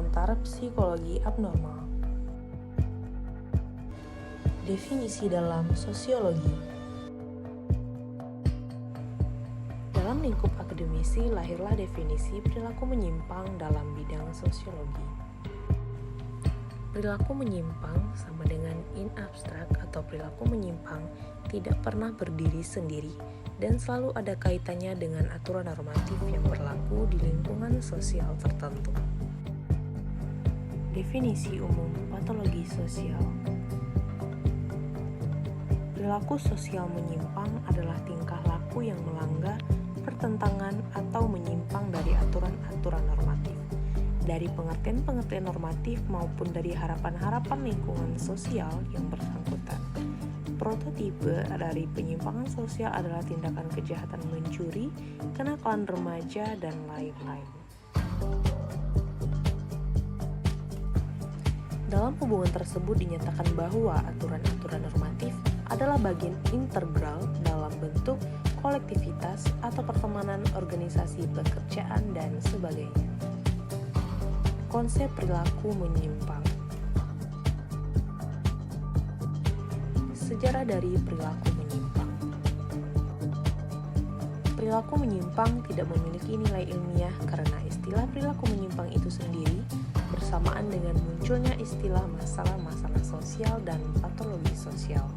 pengantar psikologi abnormal. Definisi dalam sosiologi. Dalam lingkup akademisi lahirlah definisi perilaku menyimpang dalam bidang sosiologi. Perilaku menyimpang sama dengan in abstrak atau perilaku menyimpang tidak pernah berdiri sendiri dan selalu ada kaitannya dengan aturan normatif yang berlaku di lingkungan sosial tertentu. Definisi umum patologi sosial. Perilaku sosial menyimpang adalah tingkah laku yang melanggar pertentangan atau menyimpang dari aturan-aturan normatif, dari pengertian-pengertian normatif maupun dari harapan-harapan lingkungan sosial yang bersangkutan. Prototipe dari penyimpangan sosial adalah tindakan kejahatan mencuri, kenakalan remaja, dan lain-lain. Dalam hubungan tersebut dinyatakan bahwa aturan-aturan normatif adalah bagian integral dalam bentuk kolektivitas atau pertemanan, organisasi, pekerjaan, dan sebagainya. Konsep perilaku menyimpang. Sejarah dari perilaku menyimpang. Perilaku menyimpang tidak memiliki nilai ilmiah karena istilah perilaku menyimpang itu sendiri bersamaan dengan munculnya istilah masalah-masalah sosial dan patologi sosial.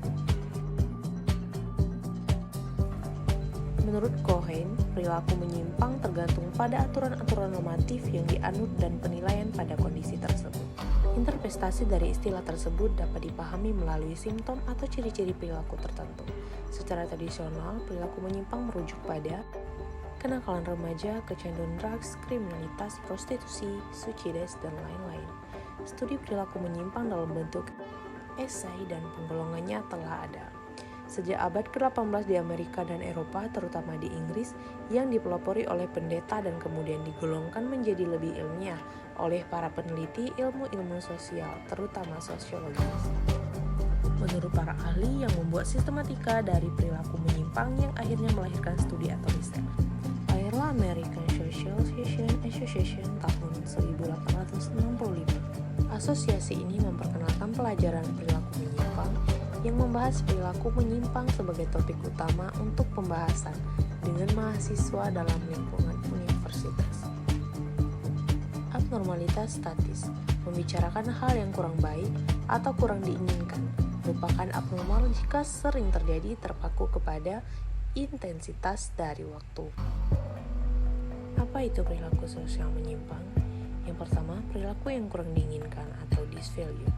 Menurut Cohen, perilaku menyimpang tergantung pada aturan-aturan normatif yang dianut dan penilaian pada kondisi tersebut. Interpretasi dari istilah tersebut dapat dipahami melalui simptom atau ciri-ciri perilaku tertentu. Secara tradisional, perilaku menyimpang merujuk pada kenakalan remaja, kecanduan drugs, kriminalitas, prostitusi, suicides, dan lain-lain. Studi perilaku menyimpang dalam bentuk esai dan penggolongannya telah ada sejak abad ke-18 di Amerika dan Eropa, terutama di Inggris, yang dipelopori oleh pendeta dan kemudian digolongkan menjadi lebih ilmiah oleh para peneliti ilmu-ilmu sosial, terutama sosiologis. Menurut para ahli yang membuat sistematika dari perilaku menyimpang yang akhirnya melahirkan studi atau riset. Lahirlah American Association tahun 1865. Asosiasi ini memperkenalkan pelajaran perilaku menyimpang yang membahas perilaku menyimpang sebagai topik utama untuk pembahasan dengan mahasiswa dalam lingkungan universitas. Abnormalitas statis membicarakan hal yang kurang baik atau kurang diinginkan, merupakan abnormal jika sering terjadi terpaku kepada intensitas dari waktu. Apa itu perilaku sosial menyimpang? Yang pertama, perilaku yang kurang diinginkan atau disvalue.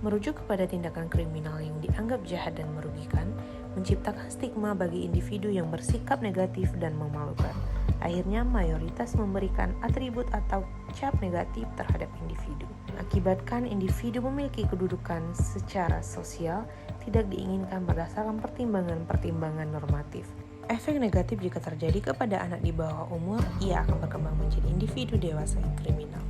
Merujuk kepada tindakan kriminal yang dianggap jahat dan merugikan, menciptakan stigma bagi individu yang bersikap negatif dan memalukan. Akhirnya, mayoritas memberikan atribut atau cap negatif terhadap individu. Akibatkan individu memiliki kedudukan secara sosial tidak diinginkan berdasarkan pertimbangan-pertimbangan normatif. Efek negatif jika terjadi kepada anak di bawah umur, ia akan berkembang menjadi individu dewasa yang kriminal.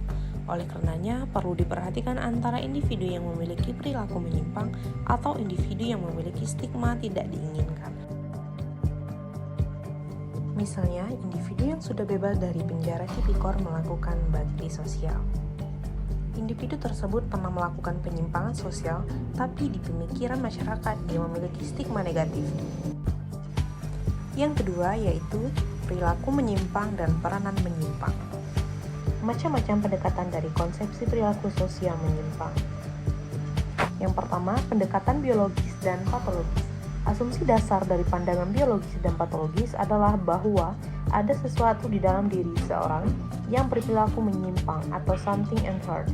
Oleh karenanya, perlu diperhatikan antara individu yang memiliki perilaku menyimpang atau individu yang memiliki stigma tidak diinginkan. Misalnya, individu yang sudah bebas dari penjara tipikor melakukan bakti sosial. Individu tersebut pernah melakukan penyimpangan sosial, tapi di pemikiran masyarakat dia memiliki stigma negatif. Yang kedua yaitu perilaku menyimpang dan peranan menyimpang. Macam-macam pendekatan dari konsepsi perilaku sosial menyimpang. Yang pertama, pendekatan biologis dan patologis. Asumsi dasar dari pandangan biologis dan patologis adalah bahwa ada sesuatu di dalam diri seorang yang berperilaku menyimpang atau something unheard,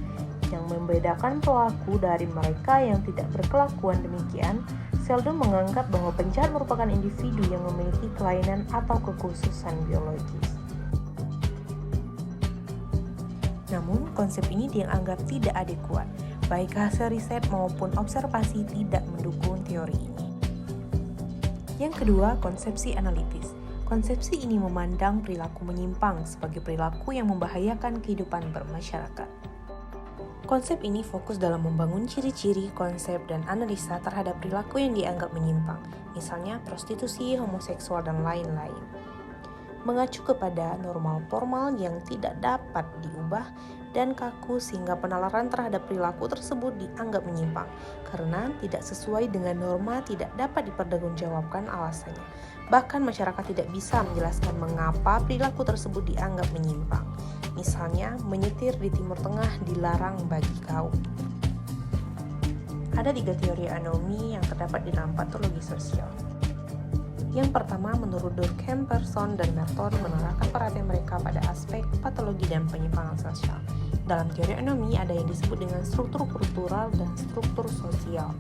yang membedakan pelaku dari mereka yang tidak berkelakuan demikian. Sheldon menganggap bahwa penjahat merupakan individu yang memiliki kelainan atau kekhususan biologis. Namun, konsep ini dianggap tidak adekuat, baik hasil riset maupun observasi tidak mendukung teori ini. Yang kedua, konsepsi analitis. Konsepsi ini memandang perilaku menyimpang sebagai perilaku yang membahayakan kehidupan bermasyarakat. Konsep ini fokus dalam membangun ciri-ciri, konsep, dan analisa terhadap perilaku yang dianggap menyimpang, misalnya prostitusi, homoseksual, dan lain-lain. mengacu kepada normal formal yang tidak dapat diubah dan kaku sehingga penalaran terhadap perilaku tersebut dianggap menyimpang karena tidak sesuai dengan norma, tidak dapat dipertanggungjawabkan alasannya. Bahkan masyarakat tidak bisa menjelaskan mengapa perilaku tersebut dianggap menyimpang. Misalnya, menyetir di Timur Tengah dilarang bagi kaum. Ada 3 teori anomi yang terdapat di dalam patologi sosial. Yang pertama, menurut Durkheim, Persson, dan Merton mengarahkan perhatian mereka pada aspek patologi dan penyimpangan sosial. Dalam teori anomi ada yang disebut dengan struktur kultural dan struktur sosial.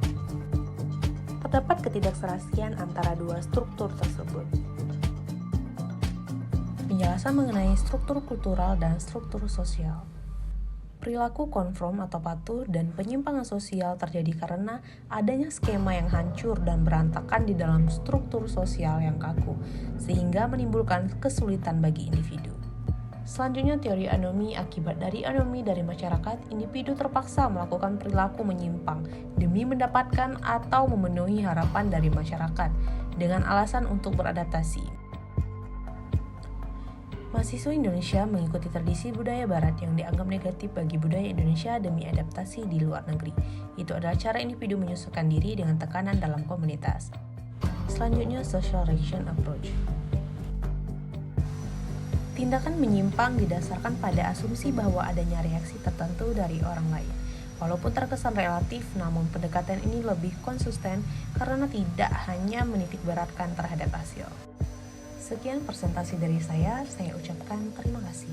Terdapat ketidakserasian antara dua struktur tersebut. Penjelasan mengenai struktur kultural dan struktur sosial. Perilaku konform atau patuh dan penyimpangan sosial terjadi karena adanya skema yang hancur dan berantakan di dalam struktur sosial yang kaku, sehingga menimbulkan kesulitan bagi individu. Selanjutnya, teori anomi. Akibat dari anomi dari masyarakat, individu terpaksa melakukan perilaku menyimpang demi mendapatkan atau memenuhi harapan dari masyarakat dengan alasan untuk beradaptasi. Mahasiswa Indonesia mengikuti tradisi budaya Barat yang dianggap negatif bagi budaya Indonesia demi adaptasi di luar negeri. Itu adalah cara individu menyesuaikan diri dengan tekanan dalam komunitas. Selanjutnya, social reaction approach. Tindakan menyimpang didasarkan pada asumsi bahwa adanya reaksi tertentu dari orang lain. Walaupun terkesan relatif, namun pendekatan ini lebih konsisten karena tidak hanya menitikberatkan terhadap hasil. Sekian presentasi dari saya ucapkan terima kasih.